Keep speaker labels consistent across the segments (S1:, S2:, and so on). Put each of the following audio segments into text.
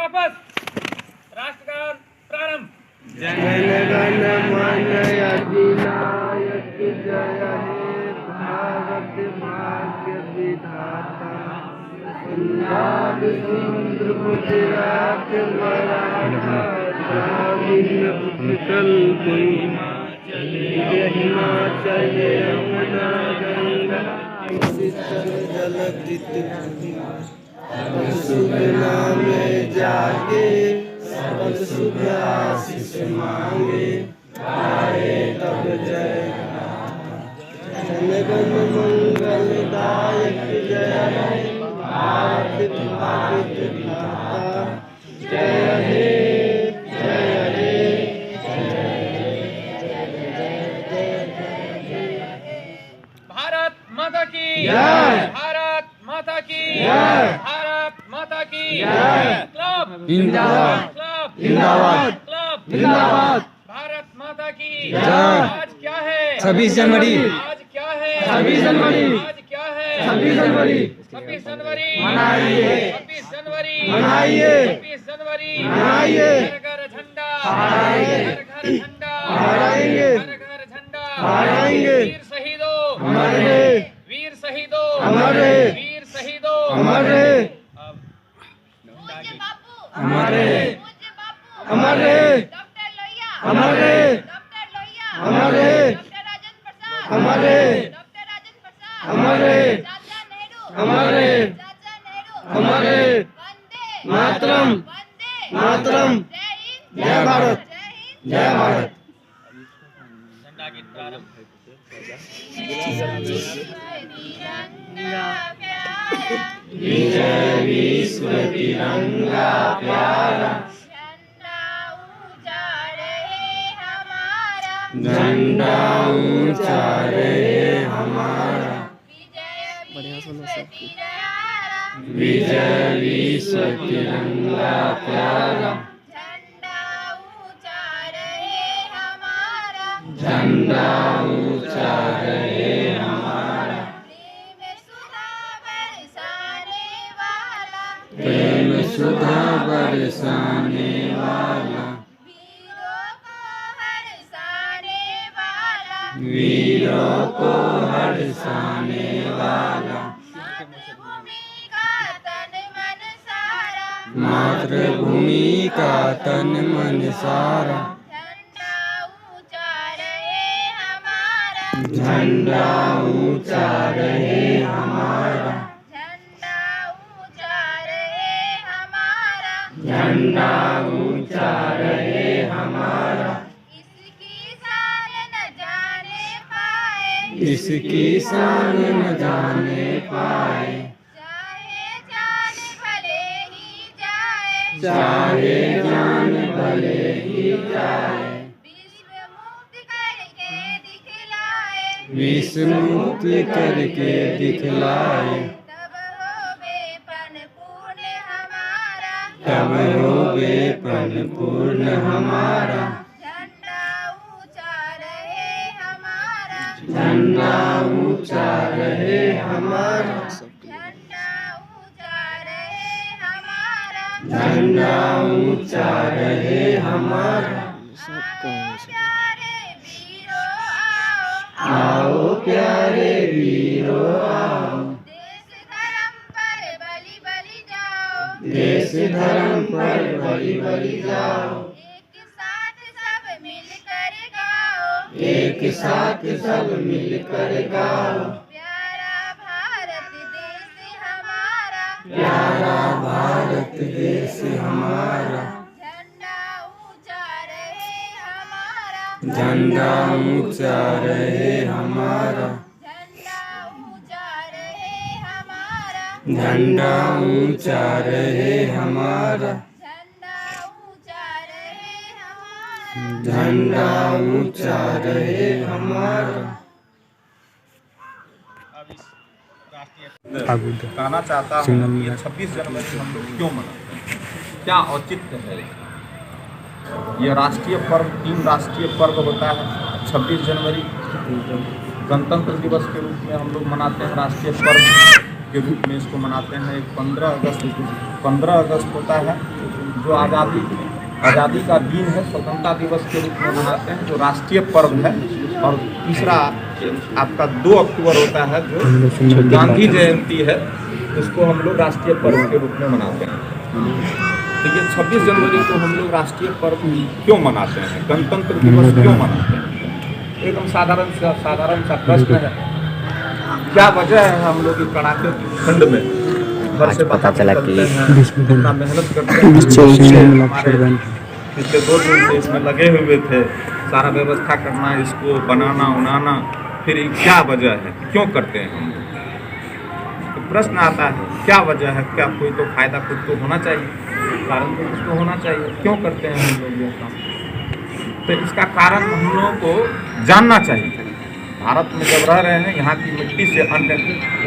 S1: वापस। राष्ट्रगान प्रारंभ।
S2: जनगण मन अधिनायक जय हे भारत भाग्य विधाता। पंजाब सिंध गुजरात मराठा द्राविड़ उत्कल हिमाचल यमुना गंगा उच्चतम जलधि शुभ नाम जागे सब शुभ आशीष मांगे गाए तब जय जनगण मंगलदायक जय हे भारत भाग्य विधाता। जय हे जय हे
S1: भारत माता की
S2: जय।
S1: भारत माता की
S2: जय।
S1: भारत माता की
S2: जय।
S1: क्लब
S2: जिंदाबाद।
S1: क्लब
S2: जिंदाबाद।
S1: क्लब
S2: जिंदाबाद।
S1: भारत माता की
S2: जय।
S1: आज क्या है?
S2: 26 जनवरी।
S1: आज क्या है?
S2: 26 जनवरी।
S1: आज क्या है?
S2: 26 जनवरी
S1: 26 जनवरी
S2: मनाइए।
S1: 26 जनवरी
S2: मनाइए।
S1: 26 जनवरी
S2: मनाइए।
S1: घर घर झंडा
S2: फहराएंगे।
S1: घर घर झंडा
S2: फहराएंगे।
S1: घर घर झंडा
S2: फहराएंगे।
S1: वीर शहीदों
S2: अमर रहे।
S1: वीर शहीदों
S2: अमर रहे।
S1: वीर शहीदों
S2: अमर रहे।
S1: अब
S3: पूज्य बापू
S2: अमर रहे।
S3: पूज्य बापू
S2: अमर रहे।
S3: डॉक्टर लोहिया
S2: अमर रहे।
S3: डॉक्टर लोहिया
S2: अमर रहे।
S3: डॉक्टर राजेंद्र प्रसाद
S2: अमर रहे।
S3: डॉक्टर राजेंद्र प्रसाद
S2: अमर रहे।
S3: चाचा नेहरू
S2: अमर रहे।
S3: चाचा नेहरू
S2: अमर रहे।
S3: वंदे
S2: मातरम।
S3: वंदे
S2: मातरम।
S3: जय हिंद
S2: जय भारत।
S3: जय हिंद
S2: जय भारत।
S1: झंडा गीत प्रारंभ।
S3: विजय
S2: विश्व तिरंगा प्यारा।
S3: झंडा ऊंचा रहे हमारा
S2: झंडा ऊंचा रहे हमारा।
S3: विजय विश्व तिरंगा
S2: विजय विश्व तिरंगा प्यारा।
S3: झंडा ऊंचा रहे हमारा
S2: झंडा ऊंचा रहे हमारा।
S3: प्रेम
S2: प्रेम
S3: सुधा बरसाने वाला
S2: सुधा बरसाने वाला।
S3: वीरों को हरसाने वाला
S2: वीरों को हरसाने वाला।
S3: मातृभूमि का तन मन सारा
S2: मातृभूमि का तन मन सारा।
S3: झंडा ऊंचा रहे हमारा
S2: झंडा ऊंचा रहे हमारा।
S3: झंडा ऊंचा रहे हमारा
S2: झंडा ऊंचा रहे हमारा।
S3: इसकी शान न जाने पाए
S2: इसकी शान न जाने पाए।
S3: चाहे जान भले ही जाए
S2: चाहे जान भले ही जाए।
S3: विश्व मुक्त करके दिखलाए
S2: विश्व मुक्त करके दिखलाए।
S3: तब होवे पूर्ण हमारा
S2: तब होवे पूर्ण हमारा।
S3: झंडा ऊंचा रहे हमारा
S2: झंडा ऊंचा रहे हमारा।
S3: झंडा ऊंचा रहे हमारा
S2: झंडा ऊंचा रहे हमारा।
S3: आओ प्यारे वीरों
S2: आओ प्यारे वीरों
S3: आओ
S2: आओ।
S3: देश धर्म पर बलि बलि जाओ
S2: देश धर्म पर बलि बलि जाओ।
S3: एक साथ सब मिलकर गाओ
S2: एक साथ सब मिलकर गाओ।
S3: प्यारा भारत देश हमारा
S2: प्यारा भारत देश हमारा।
S3: झंडा ऊंचा रहे हमारा
S2: झंडा ऊंचा रहे हमारा।
S3: झंडा ऊंचा रहे हमारा
S2: झंडा ऊंचा रहे हमारा।
S3: झंडा ऊंचा रहे हमारा
S2: झंडा ऊंचा रहे हमारा।
S1: अब इस राष्ट्रीय
S4: कहना चाहता हूँ ये 26 जनवरी हम लोग क्यों मनाते हैं, क्या औचित्य है। ये राष्ट्रीय पर्व 3 राष्ट्रीय पर्व होता है। 26 जनवरी गणतंत्र दिवस के रूप में हम लोग मनाते हैं, राष्ट्रीय पर्व के रूप में इसको मनाते हैं। एक 15 अगस्त होता है, जो आज़ादी का दिन है, स्वतंत्रता दिवस के रूप में मनाते हैं, जो राष्ट्रीय पर्व है। और तीसरा आपका 2 अक्टूबर होता है जो गांधी जयंती है, उसको हम लोग राष्ट्रीय पर्व के रूप में मनाते हैं। तो ये 26 जनवरी को हम लोग राष्ट्रीय पर्व क्यों मनाते हैं, गणतंत्र दिवस क्यों मनाते हैं? एकदम साधारण सा प्रश्न है। क्या वजह है हम लोग इस कड़ाके की ठंड में घर से पता चला कि इतना मेहनत करते हैं? पिछले 2 दिन से इसमें लगे हुए थे, सारा व्यवस्था करना, इसको बनाना उनाना, फिर क्या वजह है, क्यों करते हैं हम लोग? तो प्रश्न आता है क्या वजह है? क्या कोई तो फायदा कुछ तो होना चाहिए, कारण तो कुछ तो होना चाहिए, क्यों करते हैं हम लोग ये काम? तो इसका कारण हम लोगों को जानना चाहिए। भारत में जब रह रहे हैं, यहाँ की मिट्टी से अन्न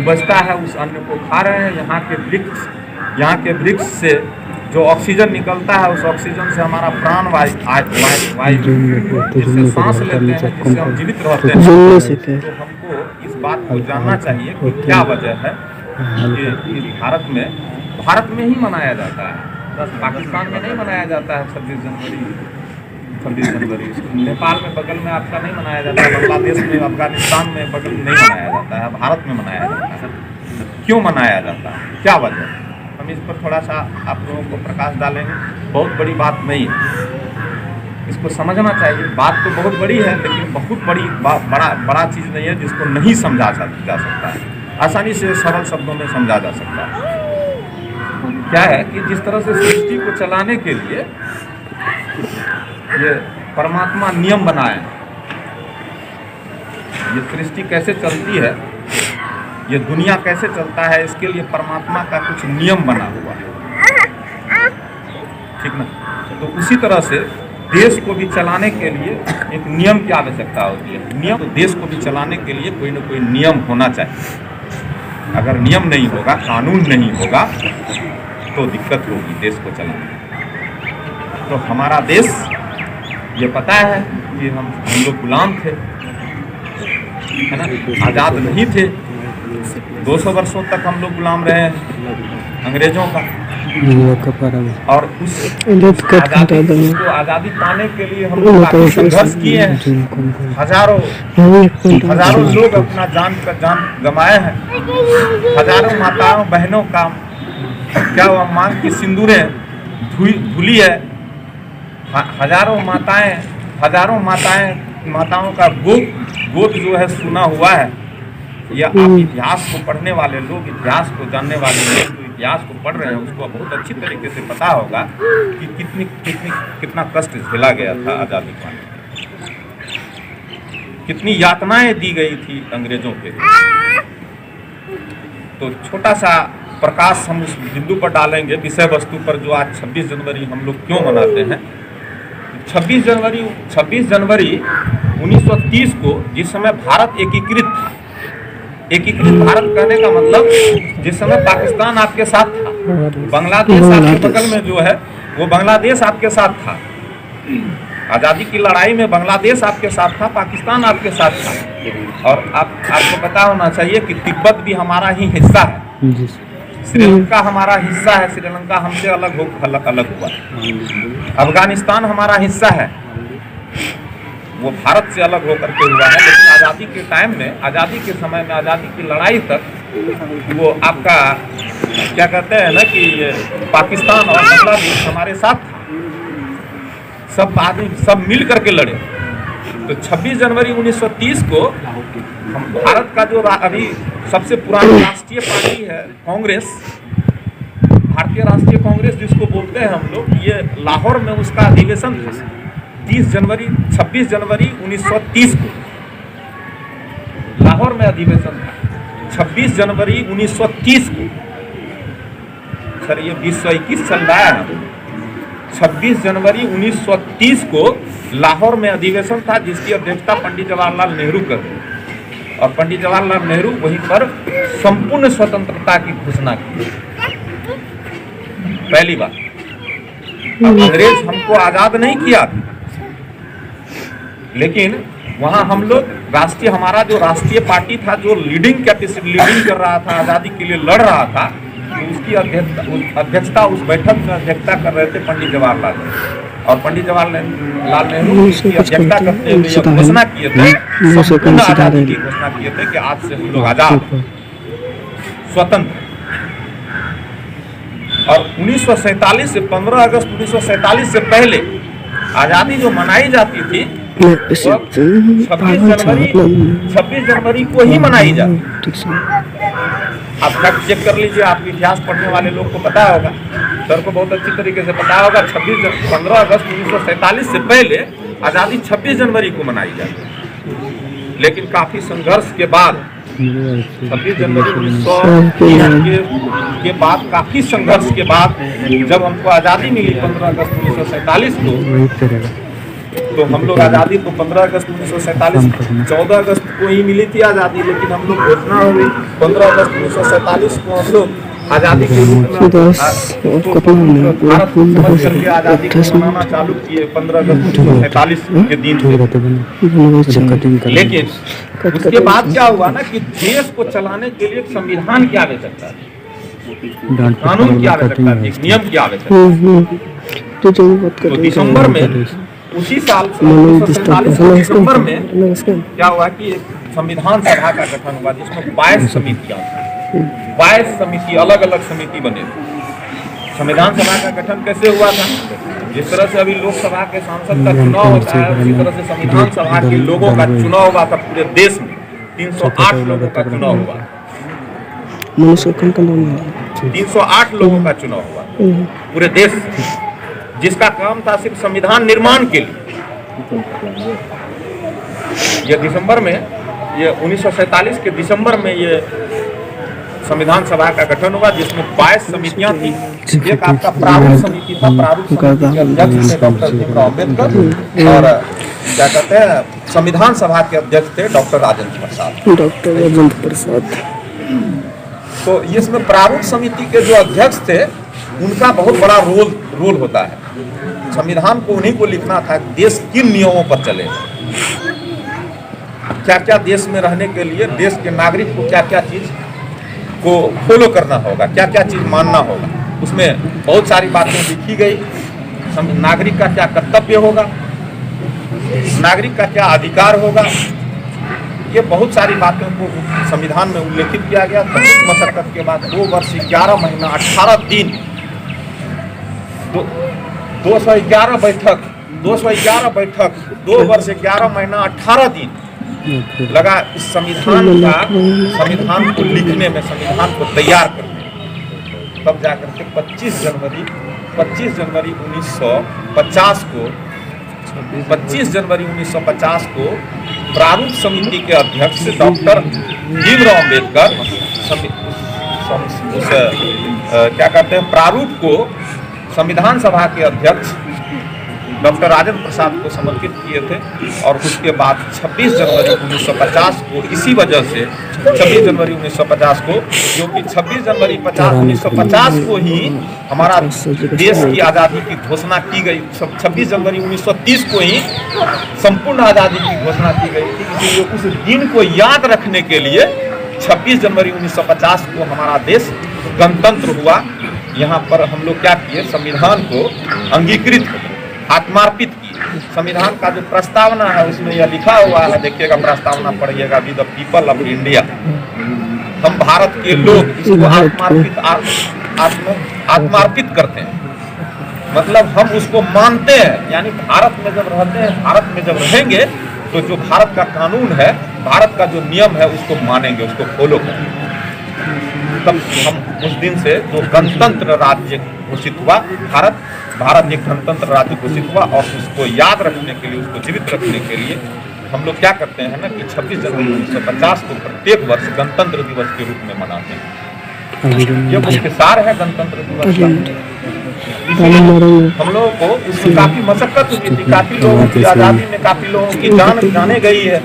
S4: उपजता है, उस अन्न को खा रहे हैं। यहाँ के वृक्ष से जो ऑक्सीजन निकलता है, उस ऑक्सीजन से हमारा प्राण वायु जिससे सांस लेते हैं, जिससे हम जीवित रहते हैं। तो हमको इस बात को जानना चाहिए कि क्या वजह है कि भारत में ही मनाया जाता है। बस पाकिस्तान में नहीं मनाया जाता है 26 जनवरी। नेपाल में बगल में आपका नहीं मनाया जाता है, बांग्लादेश में, अफगानिस्तान में बगल में नहीं मनाया जाता है, भारत में मनाया जाता है। क्यों मनाया जाता है, क्या वजह? हम इस पर थोड़ा सा आप लोगों को प्रकाश डालेंगे। बहुत बड़ी बात नहीं है, इसको समझना चाहिए। बात तो बहुत बड़ी है, लेकिन बहुत बड़ा चीज़ नहीं है जिसको नहीं समझा जा सकता है। आसानी से सरल शब्दों में समझा जा सकता है। क्या है कि जिस तरह से सृष्टि को चलाने के लिए ये परमात्मा नियम बनाए, ये सृष्टि कैसे चलती है, ये दुनिया कैसे चलता है, इसके लिए परमात्मा का कुछ नियम बना हुआ है, ठीक ना? तो उसी तरह से देश को भी चलाने के लिए एक नियम की आवश्यकता होती है। नियम, तो देश को भी चलाने के लिए कोई न कोई नियम होना चाहिए। अगर नियम नहीं होगा, कानून नहीं होगा, तो दिक्कत होगी देश को चलाने। तो हमारा देश, ये पता है कि हम लोग गुलाम थे, है ना, आज़ाद नहीं थे। 200 वर्षों तक हम लोग गुलाम रहे हैं अंग्रेजों का। और उस आज़ादी पाने के लिए हम लोग काफी संघर्ष किए हैं। हजारों लोग अपना जान गंवाए हैं। हजारों माताओं बहनों का क्या वो मांग की सिंदूरें धुली है। हजारों माताओं का गोद जो है सुना हुआ है। या आप इतिहास को पढ़ने वाले लोग, इतिहास को जानने वाले लोग जो इतिहास को पढ़ रहे हैं, उसको बहुत अच्छी तरीके से पता होगा कि कितना कष्ट झेला गया था आज़ादी पाने में, कितनी यातनाएं दी गई थी अंग्रेजों के। तो छोटा सा प्रकाश हम उस बिंदु पर डालेंगे, विषय वस्तु पर, जो आज 26 जनवरी हम लोग क्यों मनाते हैं। 26 जनवरी 1930 को, जिस समय भारत एकीकृत भारत कहने का मतलब जिस समय पाकिस्तान आपके साथ था, बांग्लादेश आपके बगल में जो है वो बांग्लादेश आपके साथ था। आज़ादी की लड़ाई में बांग्लादेश आपके साथ था, पाकिस्तान आपके साथ था। और आपको पता होना चाहिए कि तिब्बत भी हमारा ही हिस्सा है, श्रीलंका हमारा हिस्सा है। श्रीलंका हमसे अलग हुआ। अफगानिस्तान हमारा हिस्सा है, वो भारत से अलग होकर के हुआ है। लेकिन आज़ादी के टाइम में, आज़ादी के समय में, आज़ादी की लड़ाई तक वो आपका क्या कहते हैं ना कि पाकिस्तान और बांग्लादेश हमारे साथ था। सब मिल करके लड़े। तो 26 जनवरी 1930 को हम भारत का जो अभी सबसे पुरानी राष्ट्रीय पार्टी है कांग्रेस, भारतीय राष्ट्रीय कांग्रेस जिसको बोलते हैं हम लोग, ये लाहौर में उसका अधिवेशन था 26 जनवरी 1930 को लाहौर में अधिवेशन था। 26 जनवरी 1930 को, सर ये 2021 चल रहा है। 26 जनवरी 1930 को लाहौर में अधिवेशन था, जिसकी अध्यक्षता पंडित जवाहरलाल नेहरू करते। और पंडित जवाहरलाल नेहरू वहीं पर संपूर्ण स्वतंत्रता की घोषणा की। पहली बात, अंग्रेज हमको आजाद नहीं किया था, लेकिन वहाँ हम लोग हमारा जो राष्ट्रीय पार्टी था, जो लीडिंग कर रहा था, आज़ादी के लिए लड़ रहा था, उसकी अध्यक्षता उस बैठक में अध्यक्षता कर रहे थे पंडित जवाहरलाल नेहरू। और पंडित जवाहरलाल नेहरू इसकी अध्यक्षता करते हुए यह घोषणा किए थे, संपूर्ण आजादी की घोषणा किए थे कि आज से हम लोग आजाद स्वतंत्र। और 1947 से 15 अगस्त 1947 से पहले आजादी जो मनाई जाती थी 26 जनवरी को ही मनाई जाती। आप फैक्ट चेक कर लीजिए, आप इतिहास पढ़ने वाले लोग को पता होगा, सर को बहुत अच्छी तरीके से पता होगा। 15 अगस्त 1947 से पहले आज़ादी 26 जनवरी को मनाई जाती। लेकिन काफ़ी संघर्ष के बाद 26 जनवरी 1930 के बाद, काफ़ी संघर्ष के बाद जब हमको आज़ादी मिली 15 अगस्त 1947 को, तो हम लोग आज़ादी तो 15 अगस्त 1947 14 अगस्त को ही मिली थी आज़ादी, लेकिन हम लोग घोषणा हो गई 15 अगस्त 1947 को हम लोग आज़ादी के रूप में भारत समझ करके आज़ादी को मनाना चालू किए 15 अगस्त 1947 के दिन से। लेकिन उसके बाद क्या हुआ ना कि देश को चलाने के लिए एक संविधान की आवश्यकता थी, कानून की आवश्यकता थी, नियम की आवश्यकता। तो दिसंबर में उसी साल 1947 दिसंबर में क्या हुआ कि संविधान सभा का गठन हुआ, जिसमें 22 समितियां, 22 समिति, अलग अलग समिति बने। संविधान सभा का गठन कैसे हुआ था? जिस तरह से अभी लोकसभा के सांसद का चुनाव होता है, उसी तरह से संविधान सभा के लोगों का चुनाव हुआ था। पूरे देश में 308 लोगों का चुनाव हुआ, 308 लोगों का चुनाव हुआ पूरे देश में, जिसका काम था सिर्फ संविधान निर्माण के लिए। ये दिसंबर में, ये 1947 के दिसंबर में ये संविधान सभा का गठन हुआ, जिसमें 22 समितियां थी। एक आपका प्रारूप समिति था, प्रारूप समिति के अध्यक्ष थे डॉक्टर भीमराव अम्बेडकर, और क्या कहते हैं संविधान सभा के अध्यक्ष थे डॉक्टर राजेंद्र प्रसाद। तो इसमें प्रारूप समिति के जो अध्यक्ष थे उनका बहुत बड़ा रोल होता है। संविधान को उन्हीं को लिखना था, देश किन नियमों पर चले, क्या क्या देश में रहने के लिए देश के नागरिक को क्या क्या चीज को फॉलो करना होगा, क्या क्या चीज मानना होगा। उसमें बहुत सारी बातें लिखी गई, नागरिक का क्या कर्तव्य होगा, नागरिक का क्या अधिकार होगा, ये बहुत सारी बातों को संविधान में उल्लेखित किया गया। बहुत मशक्कत के बाद 2 वर्ष 11 महीना 18 दिन 211 बैठक 2 वर्ष 11 महीना 18 दिन लगा इस संविधान को लिखने में, संविधान को तैयार करने में। तब जाकर के 25 जनवरी 1950 को प्रारूप समिति के अध्यक्ष डॉक्टर भीमराव अम्बेडकर क्या कहते हैं प्रारूप को संविधान सभा के अध्यक्ष डॉक्टर राजेंद्र प्रसाद को समर्पित किए थे। और उसके बाद 26 जनवरी 1950 को, इसी वजह से 26 जनवरी 1950 को, क्योंकि 26 जनवरी 1950 को ही हमारा देश की आज़ादी की घोषणा की गई। 26 जनवरी 1930 को ही संपूर्ण आज़ादी की घोषणा की गई थी। इसलिए उस दिन को याद रखने के लिए 26 जनवरी 1950 को हमारा देश गणतंत्र हुआ। यहाँ पर हम लोग क्या किए, संविधान को अंगीकृत, आत्मार्पित किए। संविधान का जो प्रस्तावना है उसमें यह लिखा हुआ है, देखिएगा, प्रस्तावना पढ़िएगा, we the people of India, हम भारत के लोग इसको आत्मार्पित करते हैं। मतलब हम उसको मानते हैं, यानी भारत में जब रहते हैं, भारत में जब रहेंगे तो जो भारत का कानून है, भारत का जो नियम है उसको मानेंगे, उसको फॉलो करेंगे। तब हम उस दिन से जो गणतंत्र राज्य घोषित हुआ, भारत एक गणतंत्र राज्य घोषित हुआ। और उसको याद रखने के लिए, उसको जीवित रखने के लिए हम लोग क्या करते हैं ना कि 26 जनवरी 1950 को प्रत्येक वर्ष गणतंत्र दिवस के रूप में मनाते हैं। ये मुख्य सार है गणतंत्र दिवस का। हम लोगों को उसमें काफी मशक्कत हुई थी, काफी लोगों की आज़ादी में काफी लोगों की जाने गई है।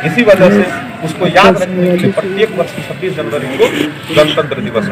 S4: इसी वजह से उसको याद रखने के लिए प्रत्येक वर्ष 26 जनवरी को गणतंत्र दिवस